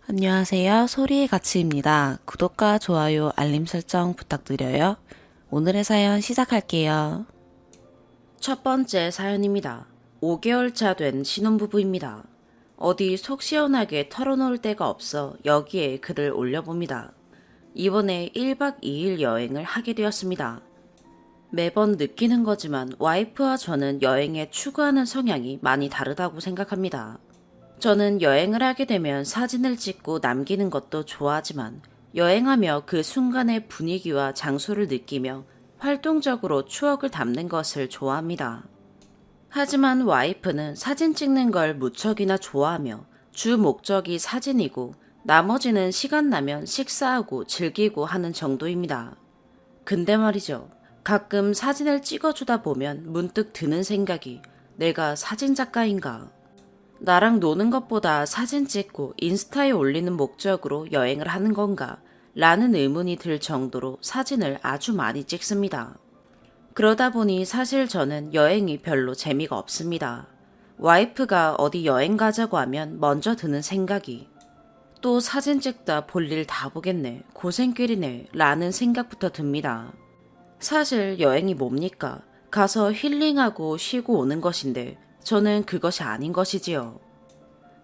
안녕하세요. 소리의 가치입니다. 구독과 좋아요, 알림 설정 부탁드려요. 오늘의 사연 시작할게요. 첫 번째 사연입니다. 5개월 차 된 신혼부부입니다. 어디 속 시원하게 털어놓을 데가 없어 여기에 글을 올려봅니다. 이번에 1박 2일 여행을 하게 되었습니다. 매번 느끼는 거지만 와이프와 저는 여행에 추구하는 성향이 많이 다르다고 생각합니다. 저는 여행을 하게 되면 사진을 찍고 남기는 것도 좋아하지만 여행하며 그 순간의 분위기와 장소를 느끼며 활동적으로 추억을 담는 것을 좋아합니다. 하지만 와이프는 사진 찍는 걸 무척이나 좋아하며 주 목적이 사진이고 나머지는 시간 나면 식사하고 즐기고 하는 정도입니다. 근데 말이죠. 가끔 사진을 찍어주다 보면 문득 드는 생각이 내가 사진작가인가? 나랑 노는 것보다 사진 찍고 인스타에 올리는 목적으로 여행을 하는 건가? 라는 의문이 들 정도로 사진을 아주 많이 찍습니다. 그러다 보니 사실 저는 여행이 별로 재미가 없습니다. 와이프가 어디 여행 가자고 하면 먼저 드는 생각이 또 사진 찍다 볼 일 다 보겠네, 고생길이네 라는 생각부터 듭니다. 사실 여행이 뭡니까? 가서 힐링하고 쉬고 오는 것인데 저는 그것이 아닌 것이지요.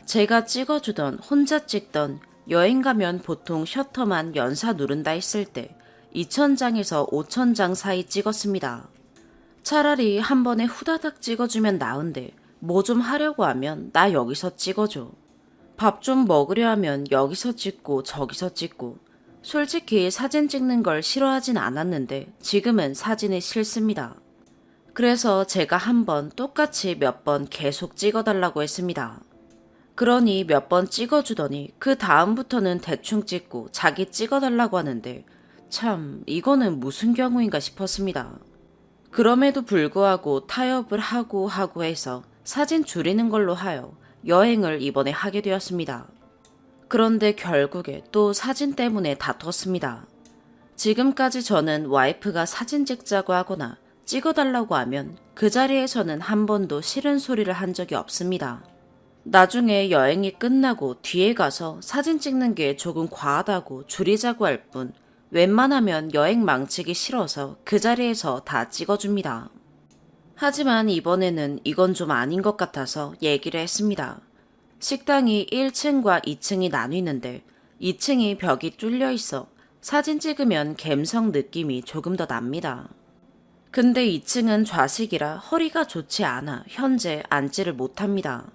제가 찍어주던 혼자 찍던 여행 가면 보통 셔터만 연사 누른다 했을 때 2,000장에서 5,000장 사이 찍었습니다. 차라리 한 번에 후다닥 찍어주면 나은데 뭐 좀 하려고 하면 나 여기서 찍어줘. 밥 좀 먹으려 하면 여기서 찍고 저기서 찍고 솔직히 사진 찍는 걸 싫어하진 않았는데 지금은 사진이 싫습니다. 그래서 제가 한 번 똑같이 몇 번 계속 찍어달라고 했습니다. 그러니 몇 번 찍어주더니 그 다음부터는 대충 찍고 자기 찍어달라고 하는데 참 이거는 무슨 경우인가 싶었습니다. 그럼에도 불구하고 타협을 하고 해서 사진 줄이는 걸로 하여 여행을 이번에 하게 되었습니다. 그런데 결국에 또 사진 때문에 다퉜습니다. 지금까지 저는 와이프가 사진 찍자고 하거나 찍어달라고 하면 그 자리에서는 한 번도 싫은 소리를 한 적이 없습니다. 나중에 여행이 끝나고 뒤에 가서 사진 찍는 게 조금 과하다고 줄이자고 할 뿐 웬만하면 여행 망치기 싫어서 그 자리에서 다 찍어줍니다. 하지만 이번에는 이건 좀 아닌 것 같아서 얘기를 했습니다. 식당이 1층과 2층이 나뉘는데 2층이 벽이 뚫려 있어 사진 찍으면 갬성 느낌이 조금 더 납니다. 근데 2층은 좌식이라 허리가 좋지 않아 현재 앉지를 못합니다.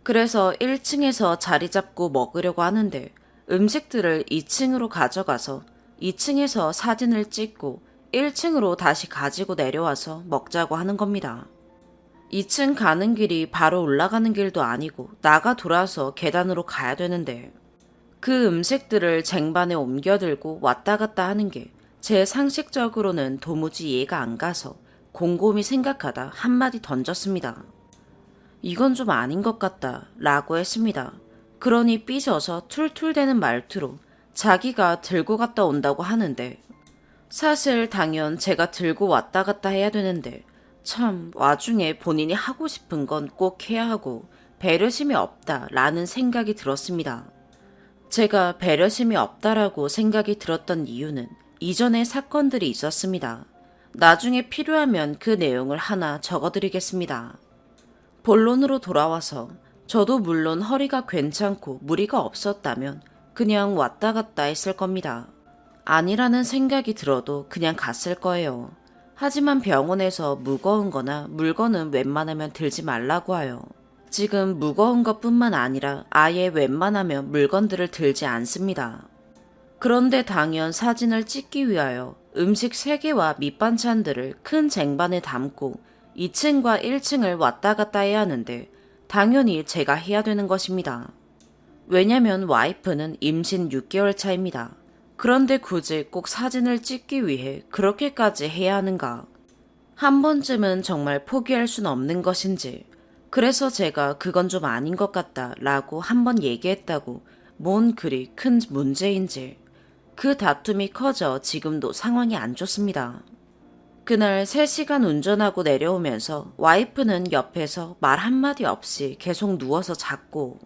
그래서 1층에서 자리 잡고 먹으려고 하는데 음식들을 2층으로 가져가서 2층에서 사진을 찍고 1층으로 다시 가지고 내려와서 먹자고 하는 겁니다. 2층 가는 길이 바로 올라가는 길도 아니고 나가 돌아서 계단으로 가야 되는데 그 음식들을 쟁반에 옮겨들고 왔다 갔다 하는 게 제 상식적으로는 도무지 이해가 안 가서 곰곰이 생각하다 한마디 던졌습니다. 이건 좀 아닌 것 같다 라고 했습니다. 그러니 삐져서 툴툴대는 말투로 자기가 들고 갔다 온다고 하는데 사실 당연 제가 들고 왔다 갔다 해야 되는데 참 와중에 본인이 하고 싶은 건 꼭 해야 하고 배려심이 없다 라는 생각이 들었습니다. 제가 배려심이 없다라고 생각이 들었던 이유는 이전에 사건들이 있었습니다. 나중에 필요하면 그 내용을 하나 적어드리겠습니다. 본론으로 돌아와서 저도 물론 허리가 괜찮고 무리가 없었다면 그냥 왔다 갔다 했을 겁니다. 아니라는 생각이 들어도 그냥 갔을 거예요. 하지만 병원에서 무거운 거나 물건은 웬만하면 들지 말라고 하요. 지금 무거운 것뿐만 아니라 아예 웬만하면 물건들을 들지 않습니다. 그런데 당연 사진을 찍기 위하여 음식 3개와 밑반찬들을 큰 쟁반에 담고 2층과 1층을 왔다 갔다 해야 하는데 당연히 제가 해야 되는 것입니다. 왜냐면 와이프는 임신 6개월 차입니다. 그런데 굳이 꼭 사진을 찍기 위해 그렇게까지 해야 하는가? 한 번쯤은 정말 포기할 순 없는 것인지 그래서 제가 그건 좀 아닌 것 같다 라고 한번 얘기했다고 뭔 그리 큰 문제인지 그 다툼이 커져 지금도 상황이 안 좋습니다. 그날 3시간 운전하고 내려오면서 와이프는 옆에서 말 한마디 없이 계속 누워서 잤고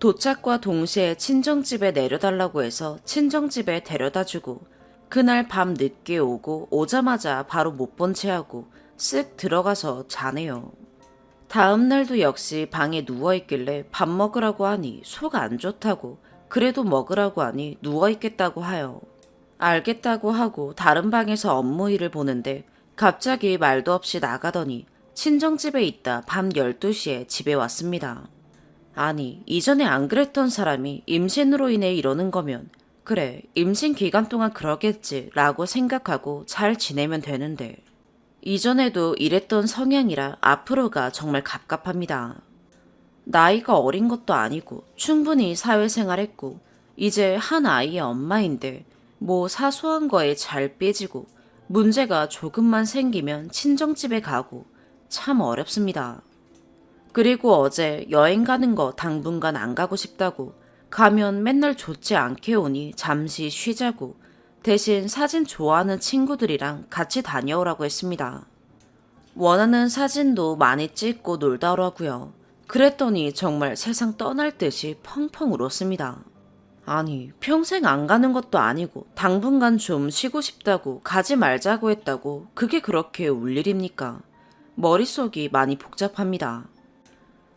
도착과 동시에 친정집에 내려달라고 해서 친정집에 데려다주고 그날 밤 늦게 오고 오자마자 바로 못 본 채 하고 쓱 들어가서 자네요. 다음 날도 역시 방에 누워있길래 밥 먹으라고 하니 속 안 좋다고 그래도 먹으라고 하니 누워있겠다고 하여 알겠다고 하고 다른 방에서 업무 일을 보는데 갑자기 말도 없이 나가더니 친정집에 있다 밤 12시에 집에 왔습니다. 아니, 이전에 안 그랬던 사람이 임신으로 인해 이러는 거면 그래, 임신 기간 동안 그러겠지 라고 생각하고 잘 지내면 되는데 이전에도 이랬던 성향이라 앞으로가 정말 갑갑합니다. 나이가 어린 것도 아니고 충분히 사회생활했고 이제 한 아이의 엄마인데 뭐 사소한 거에 잘 삐지고 문제가 조금만 생기면 친정집에 가고 참 어렵습니다. 그리고 어제 여행 가는 거 당분간 안 가고 싶다고 가면 맨날 좋지 않게 오니 잠시 쉬자고 대신 사진 좋아하는 친구들이랑 같이 다녀오라고 했습니다. 원하는 사진도 많이 찍고 놀다 오라고요. 그랬더니 정말 세상 떠날 듯이 펑펑 울었습니다. 아니, 평생 안 가는 것도 아니고 당분간 좀 쉬고 싶다고 가지 말자고 했다고 그게 그렇게 울 일입니까? 머릿속이 많이 복잡합니다.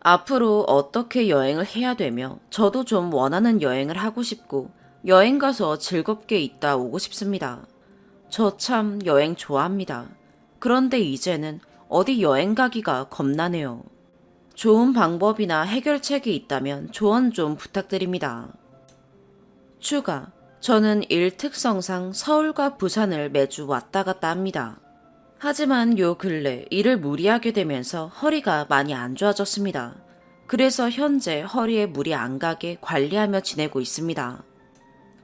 앞으로 어떻게 여행을 해야 되며 저도 좀 원하는 여행을 하고 싶고 여행 가서 즐겁게 있다 오고 싶습니다. 저 참 여행 좋아합니다. 그런데 이제는 어디 여행 가기가 겁나네요. 좋은 방법이나 해결책이 있다면 조언 좀 부탁드립니다. 추가, 저는 일 특성상 서울과 부산을 매주 왔다 갔다 합니다. 하지만 요 근래 일을 무리하게 되면서 허리가 많이 안 좋아졌습니다. 그래서 현재 허리에 무리 안 가게 관리하며 지내고 있습니다.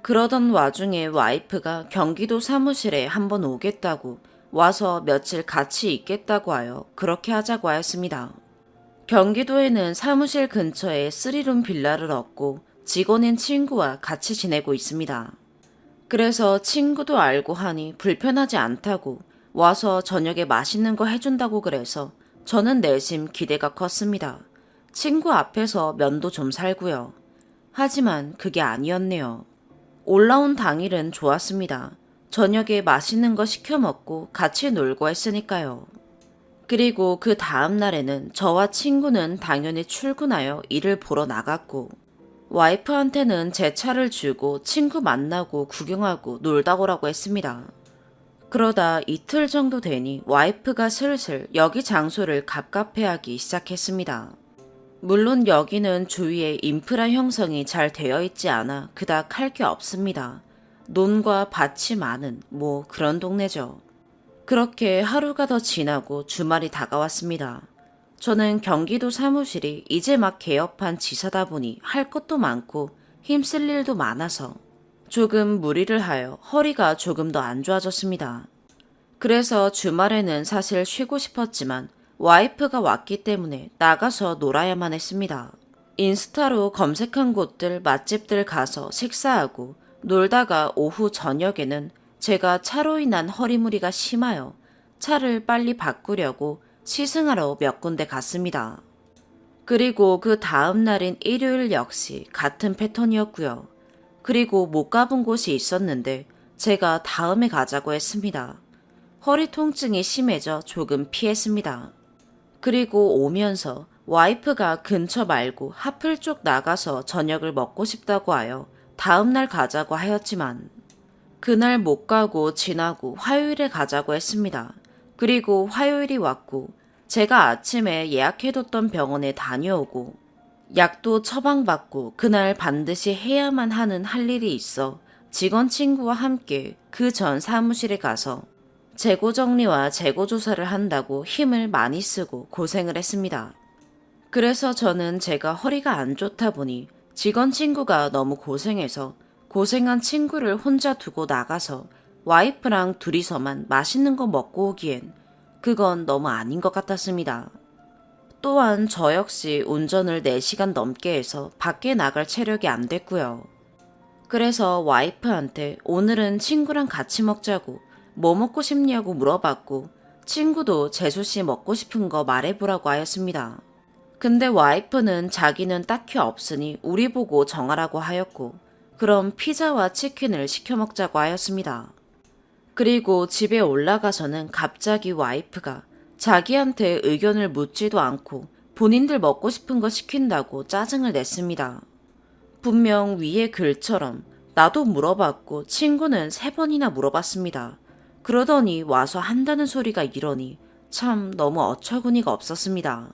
그러던 와중에 와이프가 경기도 사무실에 한번 오겠다고 와서 며칠 같이 있겠다고 하여 그렇게 하자고 하였습니다. 경기도에는 사무실 근처에 3룸 빌라를 얻고 직원인 친구와 같이 지내고 있습니다. 그래서 친구도 알고 하니 불편하지 않다고 와서 저녁에 맛있는 거 해준다고 그래서 저는 내심 기대가 컸습니다. 친구 앞에서 면도 좀 살고요. 하지만 그게 아니었네요. 올라온 당일은 좋았습니다. 저녁에 맛있는 거 시켜 먹고 같이 놀고 했으니까요. 그리고 그 다음 날에는 저와 친구는 당연히 출근하여 일을 보러 나갔고 와이프한테는 제 차를 주고 친구 만나고 구경하고 놀다 오라고 했습니다. 그러다 이틀 정도 되니 와이프가 슬슬 여기 장소를 갑갑해하기 시작했습니다. 물론 여기는 주위에 인프라 형성이 잘 되어 있지 않아 그닥 할 게 없습니다. 논과 밭이 많은 뭐 그런 동네죠. 그렇게 하루가 더 지나고 주말이 다가왔습니다. 저는 경기도 사무실이 이제 막 개업한 지사다 보니 할 것도 많고 힘쓸 일도 많아서 조금 무리를 하여 허리가 조금 더 안 좋아졌습니다. 그래서 주말에는 사실 쉬고 싶었지만 와이프가 왔기 때문에 나가서 놀아야만 했습니다. 인스타로 검색한 곳들, 맛집들 가서 식사하고 놀다가 오후 저녁에는 제가 차로 인한 허리무리가 심하여 차를 빨리 바꾸려고 시승하러 몇 군데 갔습니다. 그리고 그 다음 날인 일요일 역시 같은 패턴이었고요. 그리고 못 가본 곳이 있었는데 제가 다음에 가자고 했습니다. 허리 통증이 심해져 조금 피했습니다. 그리고 오면서 와이프가 근처 말고 하플 쪽 나가서 저녁을 먹고 싶다고 하여 다음날 가자고 하였지만 그날 못 가고 지나고 화요일에 가자고 했습니다. 그리고 화요일이 왔고 제가 아침에 예약해뒀던 병원에 다녀오고 약도 처방받고 그날 반드시 해야만 하는 할 일이 있어 직원 친구와 함께 그 전 사무실에 가서 재고 정리와 재고 조사를 한다고 힘을 많이 쓰고 고생을 했습니다. 그래서 저는 제가 허리가 안 좋다 보니 직원 친구가 너무 고생해서 고생한 친구를 혼자 두고 나가서 와이프랑 둘이서만 맛있는 거 먹고 오기엔 그건 너무 아닌 것 같았습니다. 또한 저 역시 운전을 4시간 넘게 해서 밖에 나갈 체력이 안 됐고요. 그래서 와이프한테 오늘은 친구랑 같이 먹자고 뭐 먹고 싶냐고 물어봤고 친구도 재수씨 먹고 싶은 거 말해보라고 하였습니다. 근데 와이프는 자기는 딱히 없으니 우리 보고 정하라고 하였고, 그럼 피자와 치킨을 시켜 먹자고 하였습니다. 그리고 집에 올라가서는 갑자기 와이프가 자기한테 의견을 묻지도 않고 본인들 먹고 싶은 거 시킨다고 짜증을 냈습니다. 분명 위에 글처럼 나도 물어봤고 친구는 3번이나 물어봤습니다. 그러더니 와서 한다는 소리가 이러니 참 너무 어처구니가 없었습니다.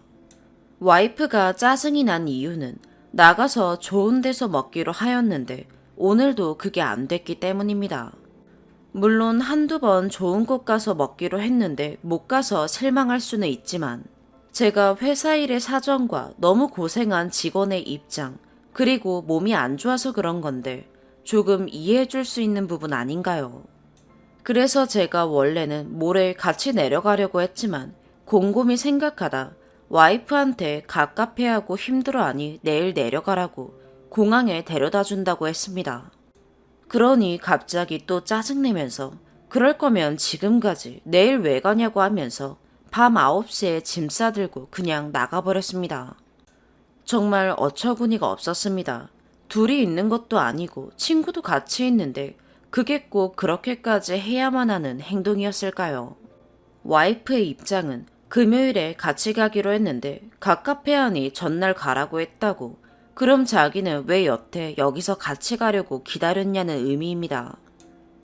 와이프가 짜증이 난 이유는 나가서 좋은 데서 먹기로 하였는데 오늘도 그게 안 됐기 때문입니다. 물론 한두 번 좋은 곳 가서 먹기로 했는데 못 가서 실망할 수는 있지만 제가 회사 일의 사정과 너무 고생한 직원의 입장, 그리고 몸이 안 좋아서 그런 건데 조금 이해해 줄 수 있는 부분 아닌가요? 그래서 제가 원래는 모레 같이 내려가려고 했지만 곰곰이 생각하다 와이프한테 갑갑해하고 힘들어하니 내일 내려가라고 공항에 데려다 준다고 했습니다. 그러니 갑자기 또 짜증내면서 그럴 거면 지금 가지 내일 왜 가냐고 하면서 밤 9시에 짐 싸들고 그냥 나가버렸습니다. 정말 어처구니가 없었습니다. 둘이 있는 것도 아니고 친구도 같이 있는데 그게 꼭 그렇게까지 해야만 하는 행동이었을까요? 와이프의 입장은 금요일에 같이 가기로 했는데 갑갑해하니 전날 가라고 했다고, 그럼 자기는 왜 여태 여기서 같이 가려고 기다렸냐는 의미입니다.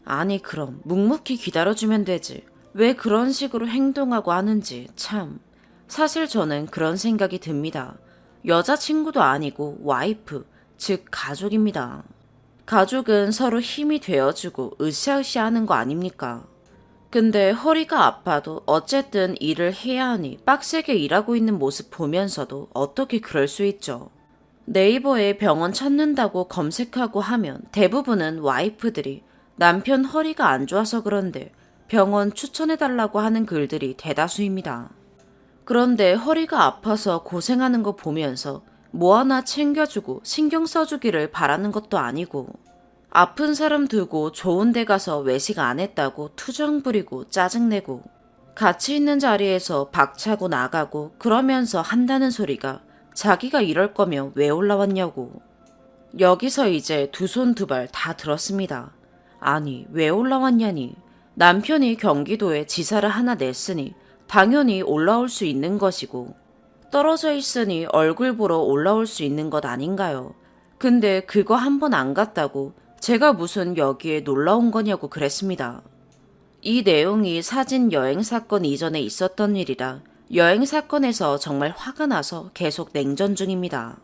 아니 그럼 묵묵히 기다려주면 되지. 왜 그런 식으로 행동하고 하는지 참. 사실 저는 그런 생각이 듭니다. 여자친구도 아니고 와이프, 즉 가족입니다. 가족은 서로 힘이 되어주고 으쌰으쌰 하는 거 아닙니까? 근데 허리가 아파도 어쨌든 일을 해야 하니 빡세게 일하고 있는 모습 보면서도 어떻게 그럴 수 있죠? 네이버에 병원 찾는다고 검색하고 하면 대부분은 와이프들이 남편 허리가 안 좋아서 그런데 병원 추천해달라고 하는 글들이 대다수입니다. 그런데 허리가 아파서 고생하는 거 보면서 뭐 하나 챙겨주고 신경 써주기를 바라는 것도 아니고, 아픈 사람 두고 좋은 데 가서 외식 안 했다고 투정 부리고 짜증내고 같이 있는 자리에서 박차고 나가고 그러면서 한다는 소리가 자기가 이럴 거면 왜 올라왔냐고. 여기서 이제 두 손 두 발 다 들었습니다. 아니 왜 올라왔냐니. 남편이 경기도에 지사를 하나 냈으니 당연히 올라올 수 있는 것이고, 떨어져 있으니 얼굴 보러 올라올 수 있는 것 아닌가요? 근데 그거 한 번 안 갔다고 제가 무슨 여기에 놀러온 거냐고 그랬습니다. 이 내용이 사진 여행 사건 이전에 있었던 일이라 여행 사건에서 정말 화가 나서 계속 냉전 중입니다.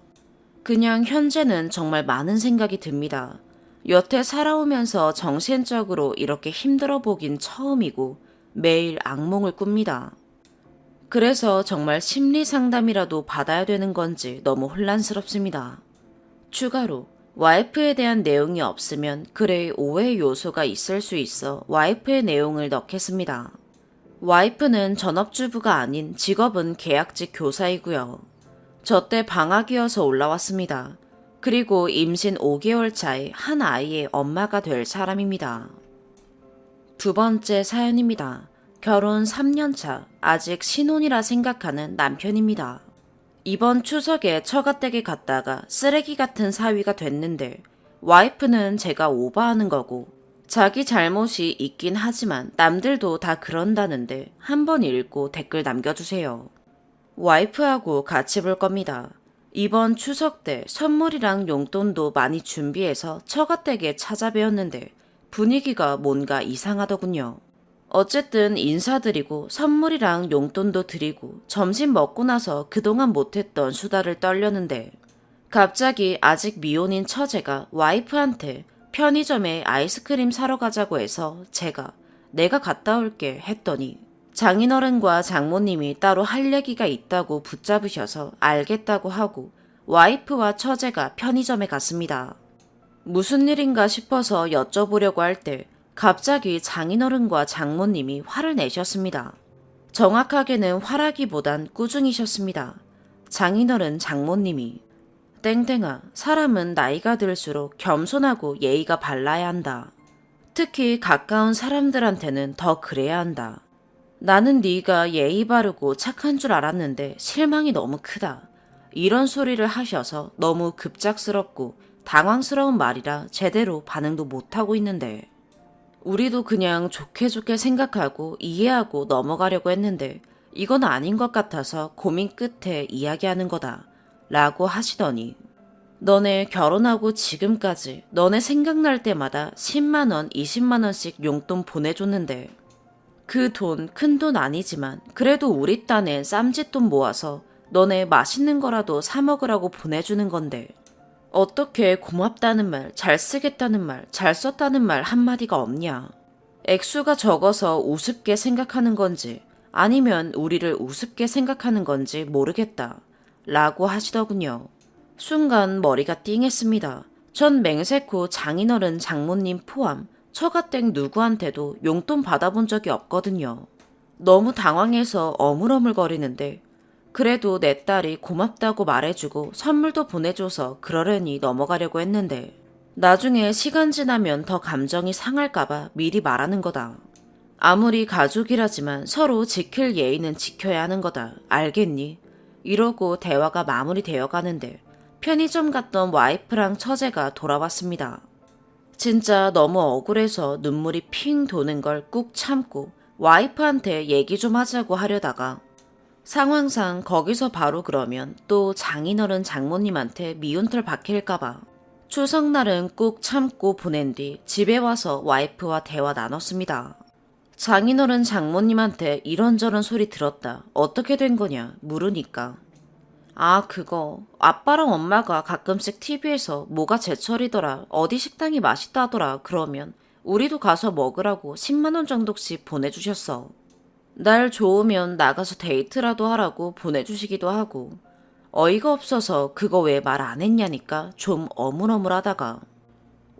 그냥 현재는 정말 많은 생각이 듭니다. 여태 살아오면서 정신적으로 이렇게 힘들어 보긴 처음이고 매일 악몽을 꿉니다. 그래서 정말 심리 상담이라도 받아야 되는 건지 너무 혼란스럽습니다. 추가로 와이프에 대한 내용이 없으면 글에 오해 요소가 있을 수 있어 와이프의 내용을 넣겠습니다. 와이프는 전업주부가 아닌 직업은 계약직 교사이고요. 저 때 방학이어서 올라왔습니다. 그리고 임신 5개월 차에 한 아이의 엄마가 될 사람입니다. 두 번째 사연입니다. 결혼 3년 차, 아직 신혼이라 생각하는 남편입니다. 이번 추석에 처가댁에 갔다가 쓰레기 같은 사위가 됐는데 와이프는 제가 오버하는 거고 자기 잘못이 있긴 하지만 남들도 다 그런다는데 한번 읽고 댓글 남겨주세요. 와이프하고 같이 볼 겁니다. 이번 추석 때 선물이랑 용돈도 많이 준비해서 처가댁에 찾아뵈었는데 분위기가 뭔가 이상하더군요. 어쨌든 인사드리고 선물이랑 용돈도 드리고 점심 먹고 나서 그동안 못했던 수다를 떨려는데 갑자기 아직 미혼인 처제가 와이프한테 편의점에 아이스크림 사러 가자고 해서 제가 내가 갔다 올게 했더니 장인어른과 장모님이 따로 할 얘기가 있다고 붙잡으셔서 알겠다고 하고 와이프와 처제가 편의점에 갔습니다. 무슨 일인가 싶어서 여쭤보려고 할 때 갑자기 장인어른과 장모님이 화를 내셨습니다. 정확하게는 화라기보단 꾸중이셨습니다. 장인어른 장모님이 땡땡아, 사람은 나이가 들수록 겸손하고 예의가 발라야 한다. 특히 가까운 사람들한테는 더 그래야 한다. 나는 네가 예의 바르고 착한 줄 알았는데 실망이 너무 크다. 이런 소리를 하셔서 너무 급작스럽고 당황스러운 말이라 제대로 반응도 못하고 있는데 우리도 그냥 좋게 좋게 생각하고 이해하고 넘어가려고 했는데 이건 아닌 것 같아서 고민 끝에 이야기하는 거다 라고 하시더니 너네 결혼하고 지금까지 너네 생각날 때마다 10만원, 20만원씩 용돈 보내줬는데 그 돈 큰 돈 아니지만 그래도 우리 딴에 쌈짓돈 모아서 너네 맛있는 거라도 사 먹으라고 보내주는 건데 어떻게 고맙다는 말, 잘 쓰겠다는 말, 잘 썼다는 말 한마디가 없냐. 액수가 적어서 우습게 생각하는 건지 아니면 우리를 우습게 생각하는 건지 모르겠다 라고 하시더군요. 순간 머리가 띵했습니다. 전 맹세코 장인어른 장모님 포함 처가댁 누구한테도 용돈 받아본 적이 없거든요. 너무 당황해서 어물어물거리는데 그래도 내 딸이 고맙다고 말해주고 선물도 보내줘서 그러려니 넘어가려고 했는데 나중에 시간 지나면 더 감정이 상할까봐 미리 말하는 거다. 아무리 가족이라지만 서로 지킬 예의는 지켜야 하는 거다. 알겠니? 이러고 대화가 마무리되어 가는데 편의점 갔던 와이프랑 처제가 돌아왔습니다. 진짜 너무 억울해서 눈물이 핑 도는 걸 꾹 참고 와이프한테 얘기 좀 하자고 하려다가 상황상 거기서 바로 그러면 또 장인어른 장모님한테 미운털 박힐까봐 추석날은 꾹 참고 보낸 뒤 집에 와서 와이프와 대화 나눴습니다. 장인어른 장모님한테 이런저런 소리 들었다. 어떻게 된 거냐 물으니까 아 그거 아빠랑 엄마가 가끔씩 TV에서 뭐가 제철이더라 어디 식당이 맛있다 하더라 그러면 우리도 가서 먹으라고 10만원 정도씩 보내주셨어. 날 좋으면 나가서 데이트라도 하라고 보내주시기도 하고 어이가 없어서 그거 왜 말 안 했냐니까 좀 어물어물하다가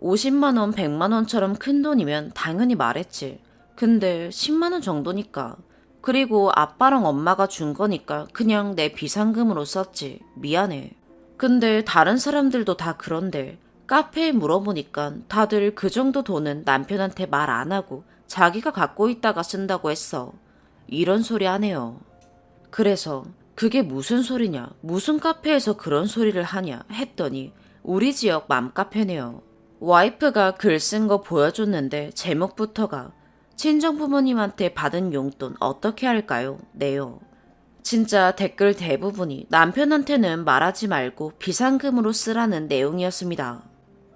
50만원 100만원처럼 큰 돈이면 당연히 말했지. 근데 10만원 정도니까 그리고 아빠랑 엄마가 준 거니까 그냥 내 비상금으로 썼지. 미안해. 근데 다른 사람들도 다 그런데 카페에 물어보니까 다들 그 정도 돈은 남편한테 말 안 하고 자기가 갖고 있다가 쓴다고 했어. 이런 소리 하네요. 그래서 그게 무슨 소리냐 무슨 카페에서 그런 소리를 하냐 했더니 우리 지역 맘카페네요. 와이프가 글 쓴 거 보여줬는데 제목부터가 친정부모님한테 받은 용돈 어떻게 할까요? 네요. 진짜 댓글 대부분이 남편한테는 말하지 말고 비상금으로 쓰라는 내용이었습니다.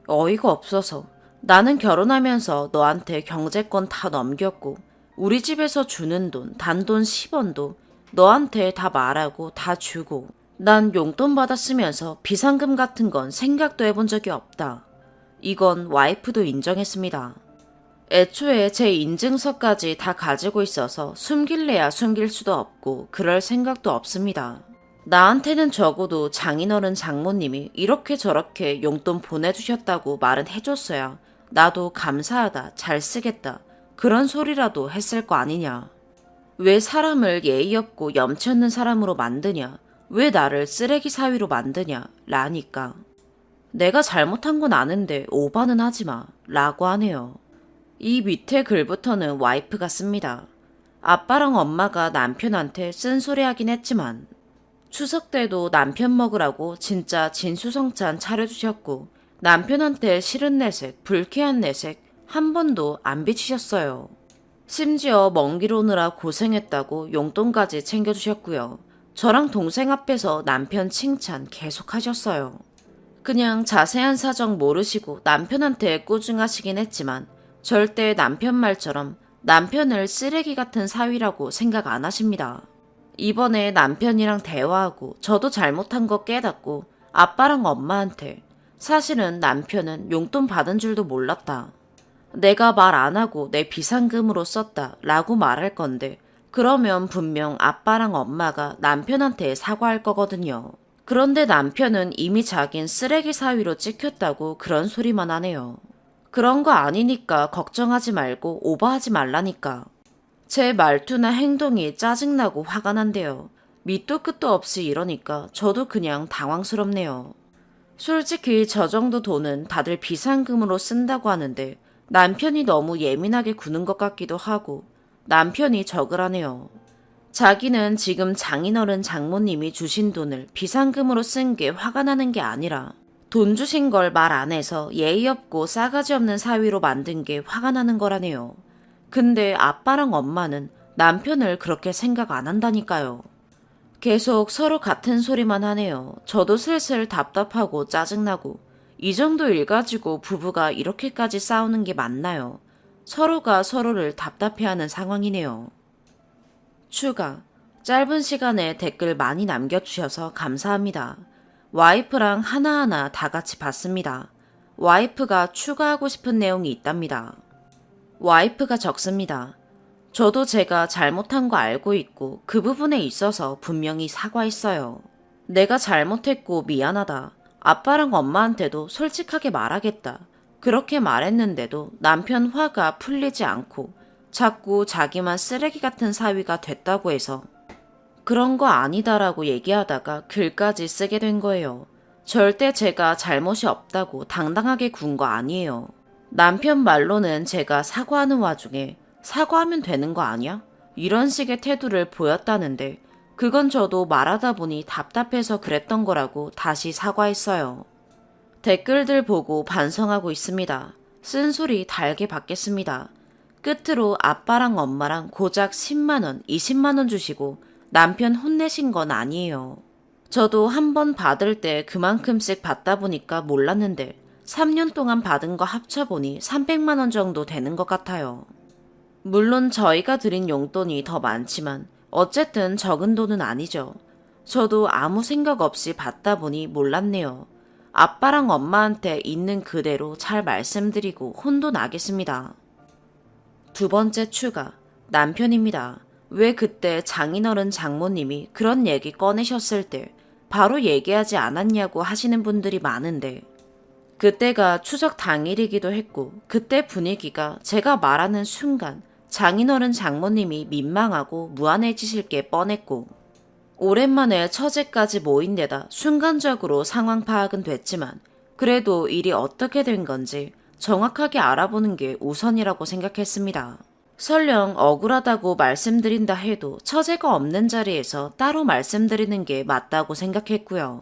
어이가 없어서 나는 결혼하면서 너한테 경제권 다 넘겼고 우리 집에서 주는 돈 단돈 10원도 너한테 다 말하고 다 주고 난 용돈 받았으면서 비상금 같은 건 생각도 해본 적이 없다. 이건 와이프도 인정했습니다. 애초에 제 인증서까지 다 가지고 있어서 숨길래야 숨길 수도 없고 그럴 생각도 없습니다. 나한테는 적어도 장인어른 장모님이 이렇게 저렇게 용돈 보내주셨다고 말은 해줬어야 나도 감사하다 잘 쓰겠다 그런 소리라도 했을 거 아니냐. 왜 사람을 예의 없고 염치 없는 사람으로 만드냐 왜 나를 쓰레기 사위로 만드냐 라니까 내가 잘못한 건 아는데 오바는 하지마 라고 하네요. 이 밑에 글부터는 와이프가 씁니다. 아빠랑 엄마가 남편한테 쓴소리하긴 했지만 추석 때도 남편 먹으라고 진짜 진수성찬 차려주셨고 남편한테 싫은 내색, 불쾌한 내색 한 번도 안 비치셨어요. 심지어 먼 길 오느라 고생했다고 용돈까지 챙겨주셨고요. 저랑 동생 앞에서 남편 칭찬 계속 하셨어요. 그냥 자세한 사정 모르시고 남편한테 꾸중하시긴 했지만 절대 남편 말처럼 남편을 쓰레기 같은 사위라고 생각 안 하십니다. 이번에 남편이랑 대화하고 저도 잘못한 거 깨닫고 아빠랑 엄마한테 사실은 남편은 용돈 받은 줄도 몰랐다. 내가 말 안 하고 내 비상금으로 썼다 라고 말할 건데 그러면 분명 아빠랑 엄마가 남편한테 사과할 거거든요. 그런데 남편은 이미 자긴 쓰레기 사위로 찍혔다고 그런 소리만 하네요. 그런 거 아니니까 걱정하지 말고 오버하지 말라니까. 제 말투나 행동이 짜증나고 화가 난대요. 밑도 끝도 없이 이러니까 저도 그냥 당황스럽네요. 솔직히 저 정도 돈은 다들 비상금으로 쓴다고 하는데 남편이 너무 예민하게 구는 것 같기도 하고 남편이 적을 하네요. 자기는 지금 장인어른 장모님이 주신 돈을 비상금으로 쓴 게 화가 나는 게 아니라 돈 주신 걸 말 안 해서 예의 없고 싸가지 없는 사위로 만든 게 화가 나는 거라네요. 근데 아빠랑 엄마는 남편을 그렇게 생각 안 한다니까요. 계속 서로 같은 소리만 하네요. 저도 슬슬 답답하고 짜증나고 이 정도 일 가지고 부부가 이렇게까지 싸우는 게 맞나요? 서로가 서로를 답답해하는 상황이네요. 추가. 짧은 시간에 댓글 많이 남겨주셔서 감사합니다. 와이프랑 하나하나 다 같이 봤습니다. 와이프가 추가하고 싶은 내용이 있답니다. 와이프가 적습니다. 저도 제가 잘못한 거 알고 있고 그 부분에 있어서 분명히 사과했어요. 내가 잘못했고 미안하다. 아빠랑 엄마한테도 솔직하게 말하겠다. 그렇게 말했는데도 남편 화가 풀리지 않고 자꾸 자기만 쓰레기 같은 사위가 됐다고 해서 그런 거 아니다라고 얘기하다가 글까지 쓰게 된 거예요. 절대 제가 잘못이 없다고 당당하게 군 거 아니에요. 남편 말로는 제가 사과하는 와중에 사과하면 되는 거 아니야? 이런 식의 태도를 보였다는데 그건 저도 말하다 보니 답답해서 그랬던 거라고 다시 사과했어요. 댓글들 보고 반성하고 있습니다. 쓴소리 달게 받겠습니다. 끝으로 아빠랑 엄마랑 고작 10만원, 20만원 주시고 남편 혼내신 건 아니에요. 저도 한 번 받을 때 그만큼씩 받다 보니까 몰랐는데 3년 동안 받은 거 합쳐보니 300만원 정도 되는 것 같아요. 물론 저희가 드린 용돈이 더 많지만 어쨌든 적은 돈은 아니죠. 저도 아무 생각 없이 받다 보니 몰랐네요. 아빠랑 엄마한테 있는 그대로 잘 말씀드리고 혼도 나겠습니다. 두 번째 추가. 남편입니다. 왜 그때 장인어른 장모님이 그런 얘기 꺼내셨을 때 바로 얘기하지 않았냐고 하시는 분들이 많은데 그때가 추석 당일이기도 했고 그때 분위기가 제가 말하는 순간 장인어른 장모님이 민망하고 무안해지실 게 뻔했고 오랜만에 처제까지 모인 데다 순간적으로 상황 파악은 됐지만 그래도 일이 어떻게 된 건지 정확하게 알아보는 게 우선이라고 생각했습니다. 설령 억울하다고 말씀드린다 해도 처제가 없는 자리에서 따로 말씀드리는 게 맞다고 생각했고요.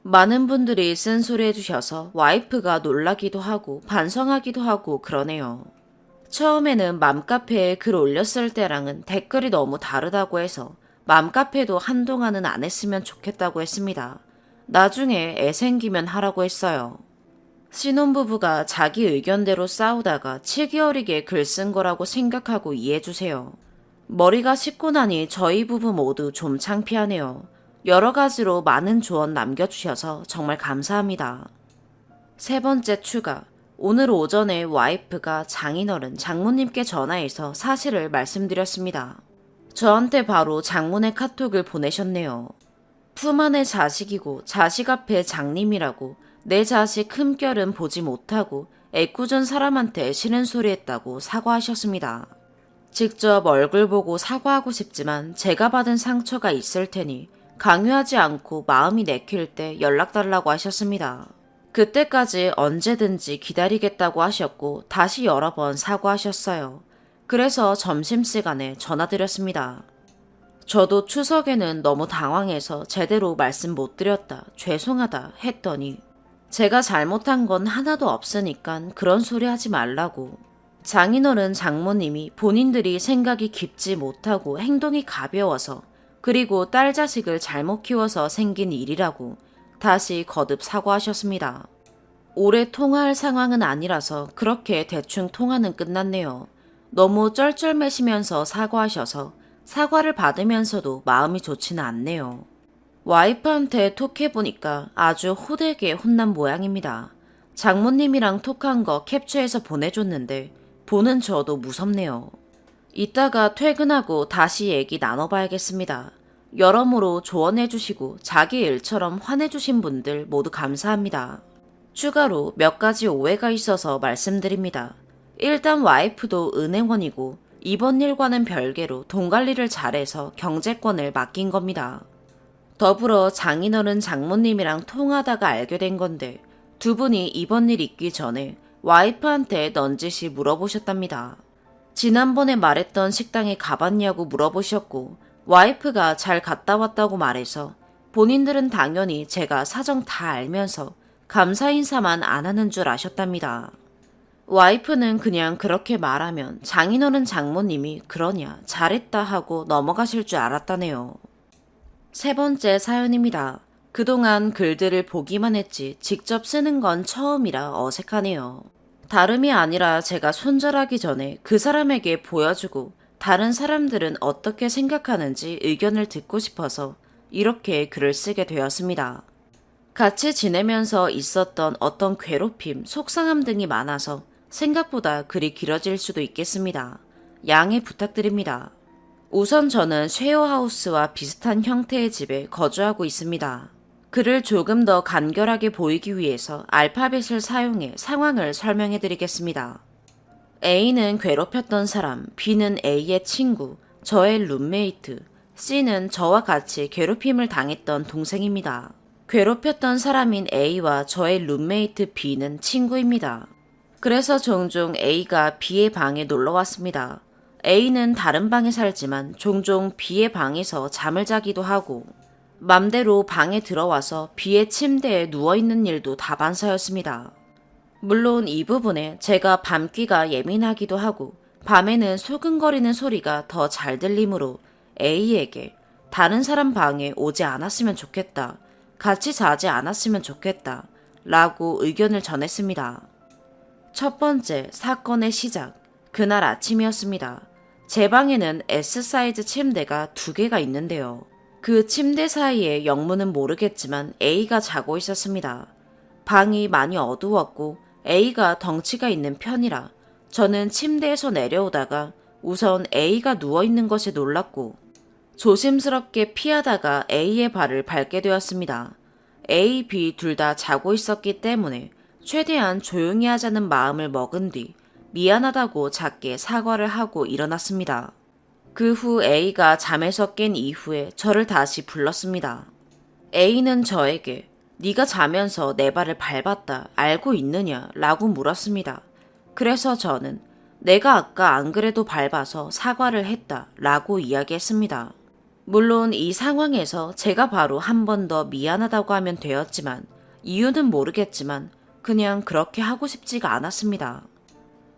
많은 분들이 쓴소리 해주셔서 와이프가 놀라기도 하고 반성하기도 하고 그러네요. 처음에는 맘카페에 글 올렸을 때랑은 댓글이 너무 다르다고 해서 맘카페도 한동안은 안 했으면 좋겠다고 했습니다. 나중에 애 생기면 하라고 했어요. 신혼부부가 자기 의견대로 싸우다가 치기 어리게 글 쓴 거라고 생각하고 이해해주세요. 머리가 식고 나니 저희 부부 모두 좀 창피하네요. 여러 가지로 많은 조언 남겨주셔서 정말 감사합니다. 세 번째 추가. 오늘 오전에 와이프가 장인어른 장모님께 전화해서 사실을 말씀드렸습니다. 저한테 바로 장문의 카톡을 보내셨네요. 품 안의 자식이고 자식 앞에 장님이라고 내 자식 흠결은 보지 못하고 애꿎은 사람한테 싫은 소리 했다고 사과하셨습니다. 직접 얼굴 보고 사과하고 싶지만 제가 받은 상처가 있을 테니 강요하지 않고 마음이 내킬 때 연락달라고 하셨습니다. 그때까지 언제든지 기다리겠다고 하셨고 다시 여러 번 사과하셨어요. 그래서 점심시간에 전화드렸습니다. 저도 추석에는 너무 당황해서 제대로 말씀 못 드렸다, 죄송하다 했더니 제가 잘못한 건 하나도 없으니까 그런 소리 하지 말라고. 장인어른 장모님이 본인들이 생각이 깊지 못하고 행동이 가벼워서 그리고 딸 자식을 잘못 키워서 생긴 일이라고 다시 거듭 사과하셨습니다. 오래 통화할 상황은 아니라서 그렇게 대충 통화는 끝났네요. 너무 쩔쩔매시면서 사과하셔서 사과를 받으면서도 마음이 좋지는 않네요. 와이프한테 톡해보니까 아주 호되게 혼난 모양입니다. 장모님이랑 톡한 거 캡처해서 보내줬는데 보는 저도 무섭네요. 이따가 퇴근하고 다시 얘기 나눠봐야겠습니다. 여러모로 조언해주시고 자기 일처럼 화내주신 분들 모두 감사합니다. 추가로 몇 가지 오해가 있어서 말씀드립니다. 일단 와이프도 은행원이고 이번 일과는 별개로 돈 관리를 잘해서 경제권을 맡긴 겁니다. 더불어 장인어른 장모님이랑 통하다가 알게 된 건데 두 분이 이번 일 있기 전에 와이프한테 넌지시 물어보셨답니다. 지난번에 말했던 식당에 가봤냐고 물어보셨고 와이프가 잘 갔다 왔다고 말해서 본인들은 당연히 제가 사정 다 알면서 감사 인사만 안 하는 줄 아셨답니다. 와이프는 그냥 그렇게 말하면 장인어른 장모님이 그러냐 잘했다 하고 넘어가실 줄 알았다네요. 세 번째 사연입니다. 그동안 글들을 보기만 했지 직접 쓰는 건 처음이라 어색하네요. 다름이 아니라 제가 손절하기 전에 그 사람에게 보여주고 다른 사람들은 어떻게 생각하는지 의견을 듣고 싶어서 이렇게 글을 쓰게 되었습니다. 같이 지내면서 있었던 어떤 괴롭힘, 속상함 등이 많아서 생각보다 글이 길어질 수도 있겠습니다. 양해 부탁드립니다. 우선 저는 쉐어하우스와 비슷한 형태의 집에 거주하고 있습니다. 글을 조금 더 간결하게 보이기 위해서 알파벳을 사용해 상황을 설명해 드리겠습니다. A는 괴롭혔던 사람, B는 A의 친구, 저의 룸메이트, C는 저와 같이 괴롭힘을 당했던 동생입니다. 괴롭혔던 사람인 A와 저의 룸메이트 B는 친구입니다. 그래서 종종 A가 B의 방에 놀러 왔습니다. A는 다른 방에 살지만 종종 B의 방에서 잠을 자기도 하고 맘대로 방에 들어와서 B의 침대에 누워있는 일도 다반사였습니다. 물론 이 부분에 제가 밤귀가 예민하기도 하고 밤에는 소근거리는 소리가 더 잘 들리므로 A에게 다른 사람 방에 오지 않았으면 좋겠다. 같이 자지 않았으면 좋겠다. 라고 의견을 전했습니다. 첫 번째 사건의 시작. 그날 아침이었습니다. 제 방에는 S사이즈 침대가 2개가 있는데요. 그 침대 사이에 영문은 모르겠지만 A가 자고 있었습니다. 방이 많이 어두웠고 A가 덩치가 있는 편이라 저는 침대에서 내려오다가 우선 A가 누워있는 것에 놀랐고 조심스럽게 피하다가 A의 발을 밟게 되었습니다. A, B 둘 다 자고 있었기 때문에 최대한 조용히 하자는 마음을 먹은 뒤 미안하다고 작게 사과를 하고 일어났습니다. 그 후 A가 잠에서 깬 이후에 저를 다시 불렀습니다. A는 저에게 네가 자면서 내 발을 밟았다 알고 있느냐 라고 물었습니다. 그래서 저는 내가 아까 안 그래도 밟아서 사과를 했다 라고 이야기했습니다. 물론 이 상황에서 제가 바로 한 번 더 미안하다고 하면 되었지만 이유는 모르겠지만 그냥 그렇게 하고 싶지가 않았습니다.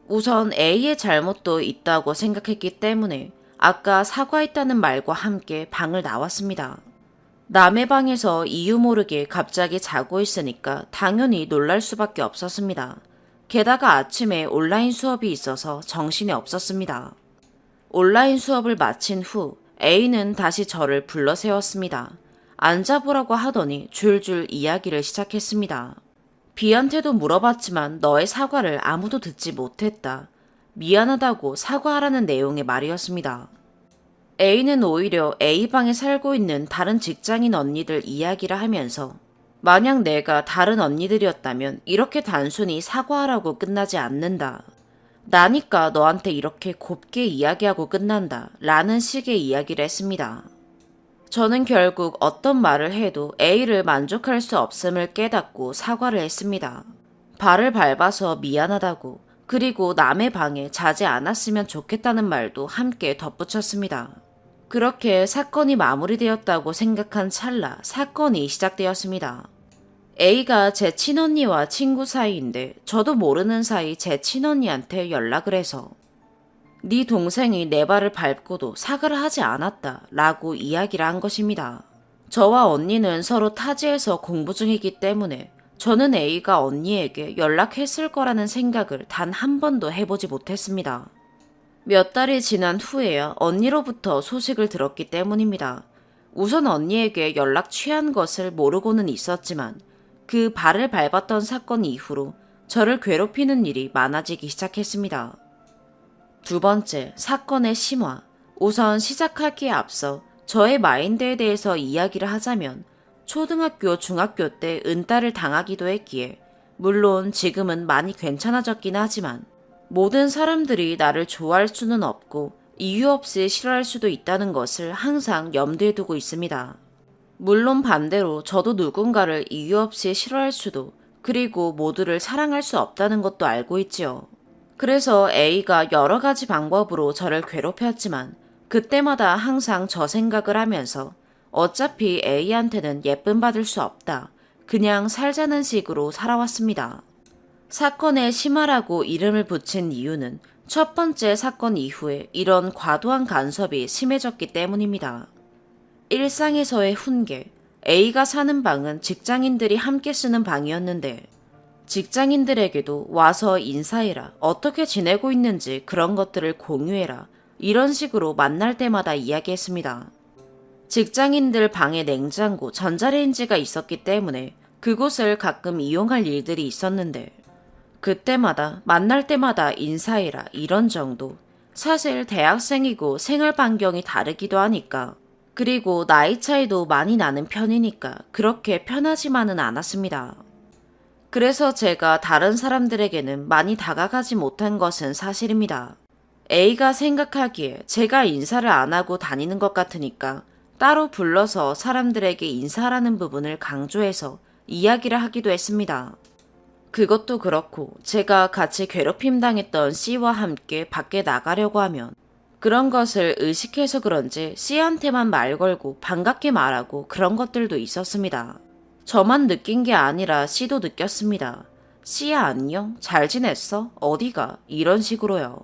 우선 A의 잘못도 있다고 생각했기 때문에 아까 사과했다는 말과 함께 방을 나왔습니다. 남의 방에서 이유 모르게 갑자기 자고 있으니까 당연히 놀랄 수밖에 없었습니다. 게다가 아침에 온라인 수업이 있어서 정신이 없었습니다. 온라인 수업을 마친 후 A는 다시 저를 불러 세웠습니다. 앉아보라고 하더니 줄줄 이야기를 시작했습니다. B한테도 물어봤지만 너의 사과를 아무도 듣지 못했다. 미안하다고 사과하라는 내용의 말이었습니다. A는 오히려 A방에 살고 있는 다른 직장인 언니들 이야기를 하면서 만약 내가 다른 언니들이었다면 이렇게 단순히 사과하라고 끝나지 않는다. 나니까 너한테 이렇게 곱게 이야기하고 끝난다. 라는 식의 이야기를 했습니다. 저는 결국 어떤 말을 해도 A를 만족할 수 없음을 깨닫고 사과를 했습니다. 발을 밟아서 미안하다고 그리고 남의 방에 자지 않았으면 좋겠다는 말도 함께 덧붙였습니다. 그렇게 사건이 마무리되었다고 생각한 찰나 사건이 시작되었습니다. A가 제 친언니와 친구 사이인데 저도 모르는 사이 제 친언니한테 연락을 해서 네 동생이 내 발을 밟고도 사과를 하지 않았다 라고 이야기를 한 것입니다. 저와 언니는 서로 타지에서 공부 중이기 때문에 저는 A가 언니에게 연락했을 거라는 생각을 단 한 번도 해보지 못했습니다. 몇 달이 지난 후에야 언니로부터 소식을 들었기 때문입니다. 우선 언니에게 연락 취한 것을 모르고는 있었지만 그 발을 밟았던 사건 이후로 저를 괴롭히는 일이 많아지기 시작했습니다. 두 번째, 사건의 심화. 우선 시작하기에 앞서 저의 마인드에 대해서 이야기를 하자면 초등학교, 중학교 때 은따를 당하기도 했기에 물론 지금은 많이 괜찮아졌긴 하지만 모든 사람들이 나를 좋아할 수는 없고 이유 없이 싫어할 수도 있다는 것을 항상 염두에 두고 있습니다. 물론 반대로 저도 누군가를 이유 없이 싫어할 수도 그리고 모두를 사랑할 수 없다는 것도 알고 있지요. 그래서 A가 여러 가지 방법으로 저를 괴롭혔지만 그때마다 항상 저 생각을 하면서 어차피 A한테는 예쁨 받을 수 없다. 그냥 살자는 식으로 살아왔습니다. 사건에 심하라고 이름을 붙인 이유는 첫 번째 사건 이후에 이런 과도한 간섭이 심해졌기 때문입니다. 일상에서의 훈계, A가 사는 방은 직장인들이 함께 쓰는 방이었는데 직장인들에게도 와서 인사해라, 어떻게 지내고 있는지 그런 것들을 공유해라, 이런 식으로 만날 때마다 이야기했습니다. 직장인들 방에 냉장고, 전자레인지가 있었기 때문에 그곳을 가끔 이용할 일들이 있었는데 그때마다 만날 때마다 인사해라 이런 정도. 사실 대학생이고 생활 반경이 다르기도 하니까 그리고 나이 차이도 많이 나는 편이니까 그렇게 편하지만은 않았습니다. 그래서 제가 다른 사람들에게는 많이 다가가지 못한 것은 사실입니다. A가 생각하기에 제가 인사를 안 하고 다니는 것 같으니까 따로 불러서 사람들에게 인사하라는 부분을 강조해서 이야기를 하기도 했습니다. 그것도 그렇고 제가 같이 괴롭힘 당했던 C와 함께 밖에 나가려고 하면 그런 것을 의식해서 그런지 C한테만 말 걸고 반갑게 말하고 그런 것들도 있었습니다. 저만 느낀 게 아니라 C도 느꼈습니다. C야 안녕? 잘 지냈어? 어디가? 이런 식으로요.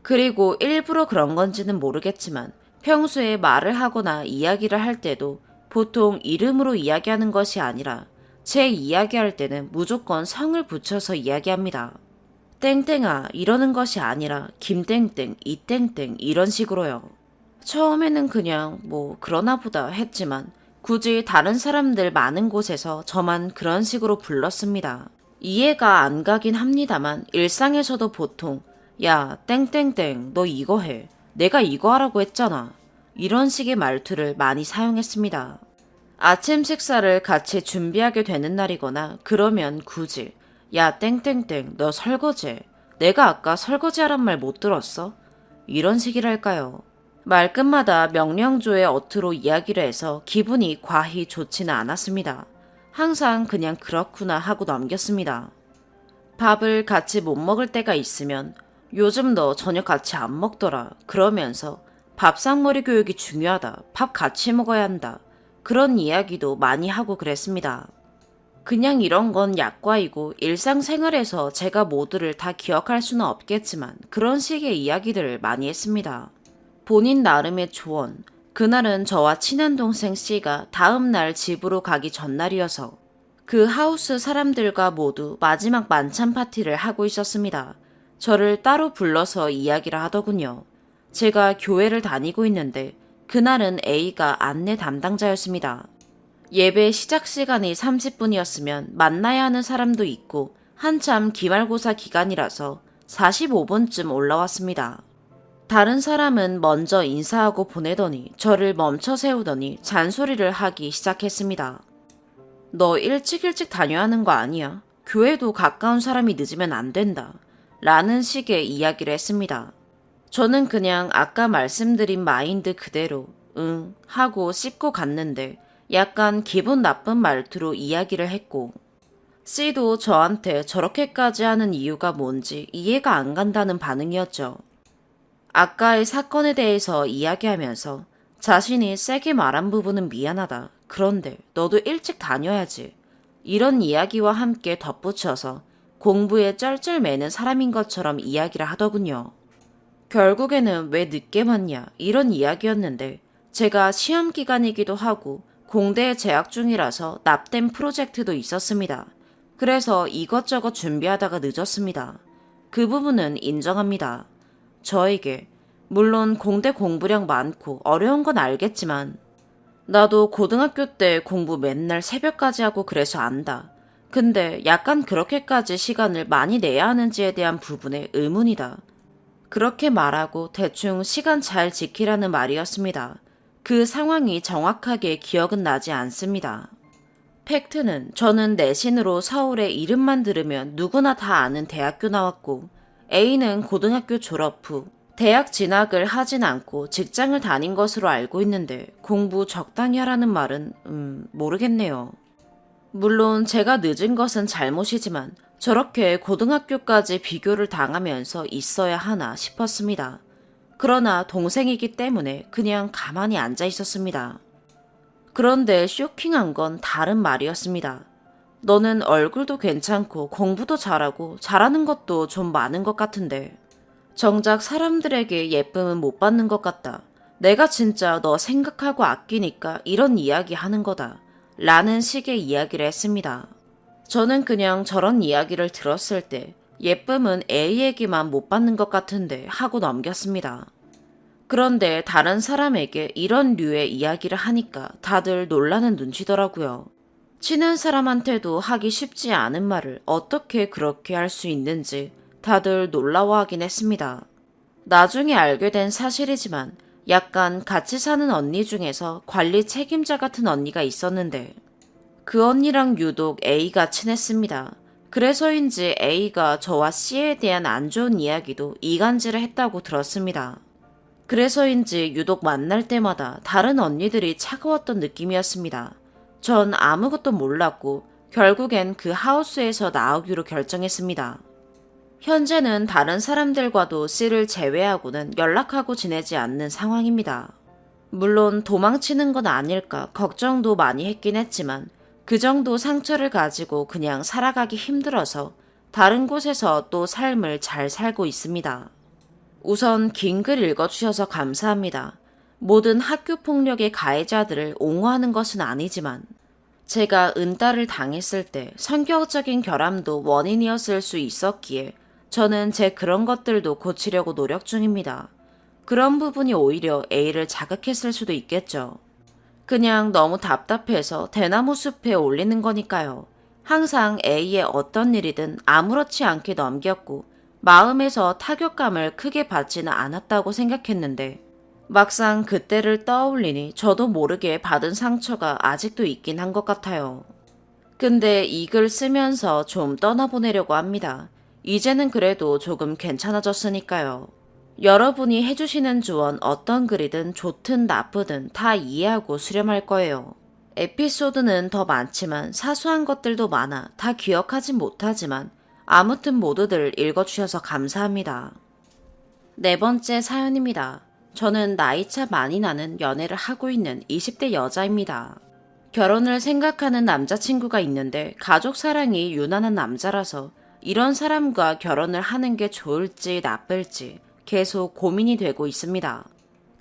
그리고 일부러 그런 건지는 모르겠지만 평소에 말을 하거나 이야기를 할 때도 보통 이름으로 이야기하는 것이 아니라 제 이야기할 때는 무조건 성을 붙여서 이야기합니다. 땡땡아 이러는 것이 아니라 김땡땡, 이땡땡 이런 식으로요. 처음에는 그냥 뭐 그러나 보다 했지만 굳이 다른 사람들 많은 곳에서 저만 그런 식으로 불렀습니다. 이해가 안 가긴 합니다만 일상에서도 보통 야 땡땡땡 너 이거 해. 내가 이거 하라고 했잖아. 이런 식의 말투를 많이 사용했습니다. 아침 식사를 같이 준비하게 되는 날이거나 그러면 굳이 야 땡땡땡 너 설거지해. 내가 아까 설거지하란 말 못 들었어? 이런 식이랄까요. 말끝마다 명령조의 어투로 이야기를 해서 기분이 과히 좋지는 않았습니다. 항상 그냥 그렇구나 하고 넘겼습니다. 밥을 같이 못 먹을 때가 있으면 요즘 너 저녁 같이 안 먹더라 그러면서 밥상머리 교육이 중요하다. 밥 같이 먹어야 한다. 그런 이야기도 많이 하고 그랬습니다. 그냥 이런 건 약과이고 일상생활에서 제가 모두를 다 기억할 수는 없겠지만 그런 식의 이야기들을 많이 했습니다. 본인 나름의 조언. 그날은 저와 친한 동생 C가 다음날 집으로 가기 전날이어서 그 하우스 사람들과 모두 마지막 만찬 파티를 하고 있었습니다. 저를 따로 불러서 이야기를 하더군요. 제가 교회를 다니고 있는데 그날은 A가 안내 담당자였습니다. 예배 시작 시간이 30분이었으면 만나야 하는 사람도 있고 한참 기말고사 기간이라서 45분쯤 올라왔습니다. 다른 사람은 먼저 인사하고 보내더니 저를 멈춰 세우더니 잔소리를 하기 시작했습니다. 너 일찍 다녀야 하는 거 아니야? 교회도 가까운 사람이 늦으면 안 된다. 라는 식의 이야기를 했습니다. 저는 그냥 아까 말씀드린 마인드 그대로 응 하고 씹고 갔는데 약간 기분 나쁜 말투로 이야기를 했고 C도 저한테 저렇게까지 하는 이유가 뭔지 이해가 안 간다는 반응이었죠. 아까의 사건에 대해서 이야기하면서 자신이 세게 말한 부분은 미안하다. 그런데 너도 일찍 다녀야지. 이런 이야기와 함께 덧붙여서 공부에 쩔쩔매는 사람인 것처럼 이야기를 하더군요. 결국에는 왜 늦게 왔냐 이런 이야기였는데 제가 시험 기간이기도 하고 공대에 재학 중이라서 납땜 프로젝트도 있었습니다. 그래서 이것저것 준비하다가 늦었습니다. 그 부분은 인정합니다. 저에게 물론 공대 공부량 많고 어려운 건 알겠지만 나도 고등학교 때 공부 맨날 새벽까지 하고 그래서 안다. 근데 약간 그렇게까지 시간을 많이 내야 하는지에 대한 부분에 의문이다. 그렇게 말하고 대충 시간 잘 지키라는 말이었습니다. 그 상황이 정확하게 기억은 나지 않습니다. 팩트는 저는 내신으로 서울의 이름만 들으면 누구나 다 아는 대학교 나왔고 A는 고등학교 졸업 후 대학 진학을 하진 않고 직장을 다닌 것으로 알고 있는데 공부 적당히 하라는 말은 모르겠네요. 물론 제가 늦은 것은 잘못이지만 저렇게 고등학교까지 비교를 당하면서 있어야 하나 싶었습니다. 그러나 동생이기 때문에 그냥 가만히 앉아 있었습니다. 그런데 쇼킹한 건 다른 말이었습니다. 너는 얼굴도 괜찮고 공부도 잘하고 잘하는 것도 좀 많은 것 같은데 정작 사람들에게 예쁨은 못 받는 것 같다. 내가 진짜 너 생각하고 아끼니까 이런 이야기 하는 거다. 라는 식의 이야기를 했습니다. 저는 그냥 저런 이야기를 들었을 때 예쁨은 A에게만 못 받는 것 같은데 하고 넘겼습니다. 그런데 다른 사람에게 이런 류의 이야기를 하니까 다들 놀라는 눈치더라고요. 친한 사람한테도 하기 쉽지 않은 말을 어떻게 그렇게 할 수 있는지 다들 놀라워하긴 했습니다. 나중에 알게 된 사실이지만 약간 같이 사는 언니 중에서 관리 책임자 같은 언니가 있었는데 그 언니랑 유독 A가 친했습니다. 그래서인지 A가 저와 C에 대한 안 좋은 이야기도 이간질을 했다고 들었습니다. 그래서인지 유독 만날 때마다 다른 언니들이 차가웠던 느낌이었습니다. 전 아무것도 몰랐고 결국엔 그 하우스에서 나오기로 결정했습니다. 현재는 다른 사람들과도 C를 제외하고는 연락하고 지내지 않는 상황입니다. 물론 도망치는 건 아닐까 걱정도 많이 했긴 했지만 그 정도 상처를 가지고 그냥 살아가기 힘들어서 다른 곳에서 또 삶을 잘 살고 있습니다. 우선 긴 글 읽어주셔서 감사합니다. 모든 학교폭력의 가해자들을 옹호하는 것은 아니지만 제가 은따를 당했을 때 성격적인 결함도 원인이었을 수 있었기에 저는 제 그런 것들도 고치려고 노력 중입니다. 그런 부분이 오히려 A를 자극했을 수도 있겠죠. 그냥 너무 답답해서 대나무 숲에 올리는 거니까요. 항상 A의 어떤 일이든 아무렇지 않게 넘겼고 마음에서 타격감을 크게 받지는 않았다고 생각했는데 막상 그때를 떠올리니 저도 모르게 받은 상처가 아직도 있긴 한 것 같아요. 근데 이 글 쓰면서 좀 떠나보내려고 합니다. 이제는 그래도 조금 괜찮아졌으니까요. 여러분이 해주시는 조언 어떤 글이든 좋든 나쁘든 다 이해하고 수렴할 거예요. 에피소드는 더 많지만 사소한 것들도 많아 다 기억하진 못하지만 아무튼 모두들 읽어주셔서 감사합니다. 네 번째 사연입니다. 저는 나이차 많이 나는 연애를 하고 있는 20대 여자입니다. 결혼을 생각하는 남자친구가 있는데 가족 사랑이 유난한 남자라서 이런 사람과 결혼을 하는 게 좋을지 나쁠지 계속 고민이 되고 있습니다.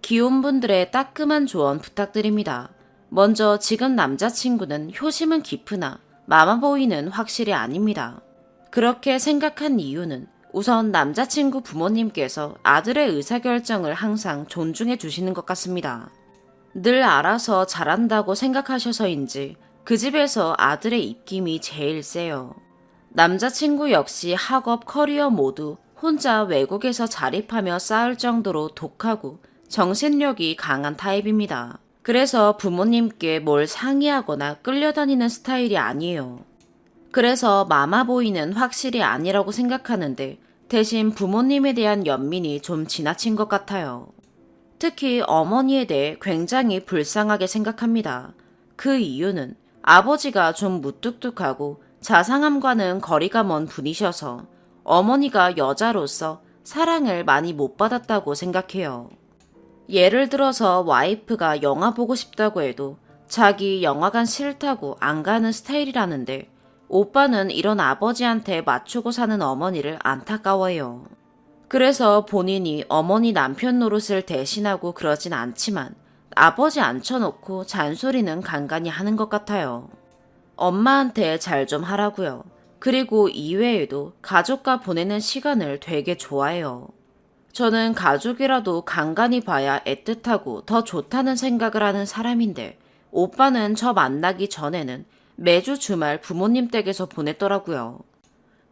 기혼분들의 따끔한 조언 부탁드립니다. 먼저 지금 남자친구는 효심은 깊으나 마마보이는 확실히 아닙니다. 그렇게 생각한 이유는 우선 남자친구 부모님께서 아들의 의사결정을 항상 존중해 주시는 것 같습니다. 늘 알아서 잘한다고 생각하셔서인지 그 집에서 아들의 입김이 제일 세요. 남자친구 역시 학업, 커리어 모두 혼자 외국에서 자립하며 쌓을 정도로 독하고 정신력이 강한 타입입니다. 그래서 부모님께 뭘 상의하거나 끌려다니는 스타일이 아니에요. 그래서 마마보이는 확실히 아니라고 생각하는데 대신 부모님에 대한 연민이 좀 지나친 것 같아요. 특히 어머니에 대해 굉장히 불쌍하게 생각합니다. 그 이유는 아버지가 좀 무뚝뚝하고 자상함과는 거리가 먼 분이셔서 어머니가 여자로서 사랑을 많이 못 받았다고 생각해요. 예를 들어서 와이프가 영화 보고 싶다고 해도 자기 영화관 싫다고 안 가는 스타일이라는데 오빠는 이런 아버지한테 맞추고 사는 어머니를 안타까워해요. 그래서 본인이 어머니 남편 노릇을 대신하고 그러진 않지만 아버지 앉혀놓고 잔소리는 간간히 하는 것 같아요. 엄마한테 잘 좀 하라고요. 그리고 이외에도 가족과 보내는 시간을 되게 좋아해요. 저는 가족이라도 간간히 봐야 애틋하고 더 좋다는 생각을 하는 사람인데 오빠는 저 만나기 전에는 매주 주말 부모님 댁에서 보냈더라고요.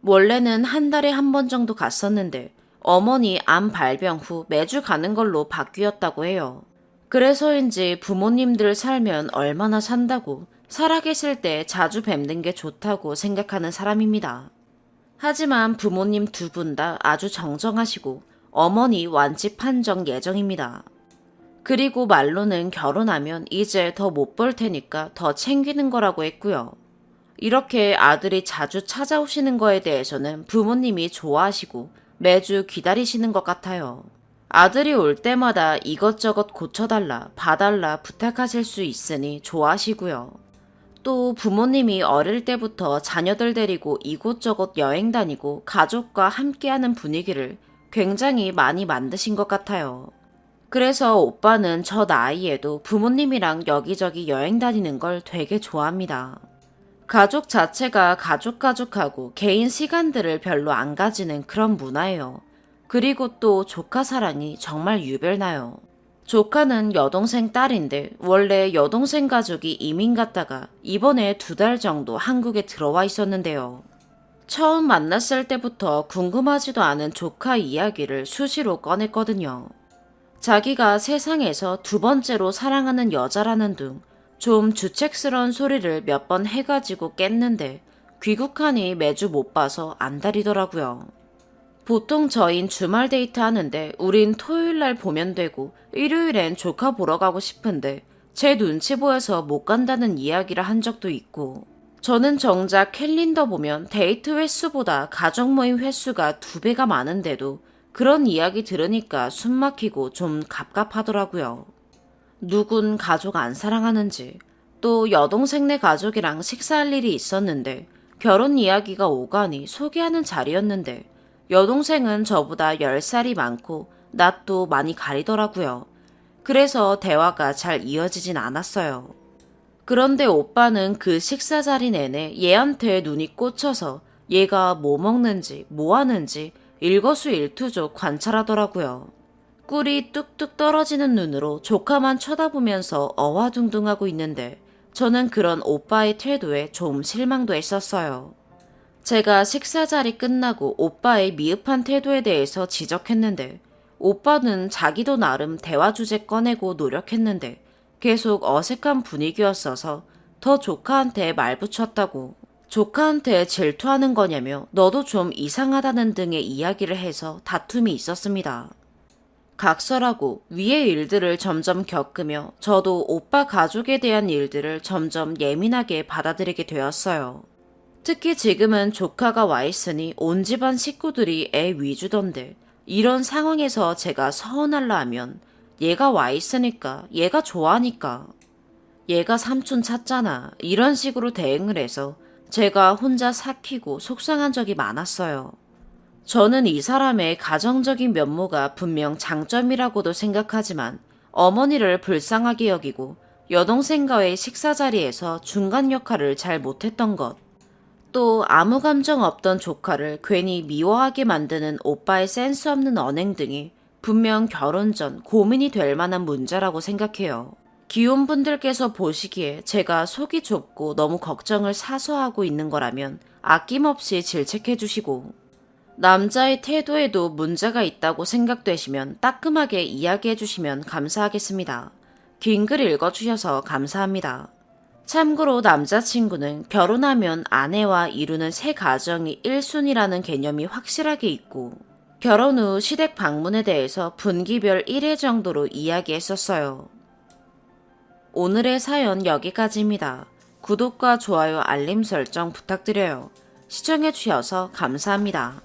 원래는 한 달에 한 번 정도 갔었는데 어머니 암 발병 후 매주 가는 걸로 바뀌었다고 해요. 그래서인지 부모님들 살면 얼마나 산다고 살아계실 때 자주 뵙는 게 좋다고 생각하는 사람입니다. 하지만 부모님 두 분 다 아주 정정하시고 어머니 완치 판정 예정입니다. 그리고 말로는 결혼하면 이제 더 못 볼 테니까 더 챙기는 거라고 했고요. 이렇게 아들이 자주 찾아오시는 거에 대해서는 부모님이 좋아하시고 매주 기다리시는 것 같아요. 아들이 올 때마다 이것저것 고쳐달라, 봐달라 부탁하실 수 있으니 좋아하시고요. 또 부모님이 어릴 때부터 자녀들 데리고 이곳저곳 여행 다니고 가족과 함께하는 분위기를 굉장히 많이 만드신 것 같아요. 그래서 오빠는 저 나이에도 부모님이랑 여기저기 여행 다니는 걸 되게 좋아합니다. 가족 자체가 가족하고 개인 시간들을 별로 안 가지는 그런 문화예요. 그리고 또 조카 사랑이 정말 유별나요. 조카는 여동생 딸인데 원래 여동생 가족이 이민 갔다가 이번에 2달 정도 한국에 들어와 있었는데요. 처음 만났을 때부터 궁금하지도 않은 조카 이야기를 수시로 꺼냈거든요. 자기가 세상에서 2번째로 사랑하는 여자라는 둥 좀 주책스러운 소리를 몇 번 해가지고 깼는데 귀국하니 매주 못 봐서 안달이더라고요. 보통 저흰 주말 데이트 하는데 우린 토요일날 보면 되고 일요일엔 조카 보러 가고 싶은데 제 눈치 보여서 못 간다는 이야기를 한 적도 있고, 저는 정작 캘린더 보면 데이트 횟수보다 가족 모임 횟수가 2배가 많은데도 그런 이야기 들으니까 숨 막히고 좀 갑갑하더라고요. 누군 가족 안 사랑하는지, 또 여동생네 가족이랑 식사할 일이 있었는데 결혼 이야기가 오가니 소개하는 자리였는데 여동생은 저보다 10살이 많고 낯도 많이 가리더라고요. 그래서 대화가 잘 이어지진 않았어요. 그런데 오빠는 그 식사 자리 내내 얘한테 눈이 꽂혀서 얘가 뭐 먹는지 뭐 하는지 일거수일투족 관찰하더라고요. 꿀이 뚝뚝 떨어지는 눈으로 조카만 쳐다보면서 어화둥둥하고 있는데 저는 그런 오빠의 태도에 좀 실망도 했었어요. 제가 식사 자리 끝나고 오빠의 미흡한 태도에 대해서 지적했는데 오빠는 자기도 나름 대화 주제 꺼내고 노력했는데 계속 어색한 분위기였어서 더 조카한테 말 붙였다고, 조카한테 질투하는 거냐며 너도 좀 이상하다는 등의 이야기를 해서 다툼이 있었습니다. 각설하고 위의 일들을 점점 겪으며 저도 오빠 가족에 대한 일들을 점점 예민하게 받아들이게 되었어요. 특히 지금은 조카가 와 있으니 온 집안 식구들이 애 위주던데 이런 상황에서 제가 서운할라 하면 얘가 와 있으니까, 얘가 좋아하니까, 얘가 삼촌 찾잖아 이런 식으로 대응을 해서 제가 혼자 삭히고 속상한 적이 많았어요. 저는 이 사람의 가정적인 면모가 분명 장점이라고도 생각하지만 어머니를 불쌍하게 여기고 여동생과의 식사 자리에서 중간 역할을 잘 못했던 것, 또 아무 감정 없던 조카를 괜히 미워하게 만드는 오빠의 센스 없는 언행 등이 분명 결혼 전 고민이 될 만한 문제라고 생각해요. 기혼분들께서 보시기에 제가 속이 좁고 너무 걱정을 사서 하고 있는 거라면 아낌없이 질책해 주시고, 남자의 태도에도 문제가 있다고 생각되시면 따끔하게 이야기해 주시면 감사하겠습니다. 긴 글 읽어주셔서 감사합니다. 참고로 남자친구는 결혼하면 아내와 이루는 새 가정이 1순위라는 개념이 확실하게 있고, 결혼 후 시댁 방문에 대해서 분기별 1회 정도로 이야기했었어요. 오늘의 사연 여기까지입니다. 구독과 좋아요, 알림 설정 부탁드려요. 시청해주셔서 감사합니다.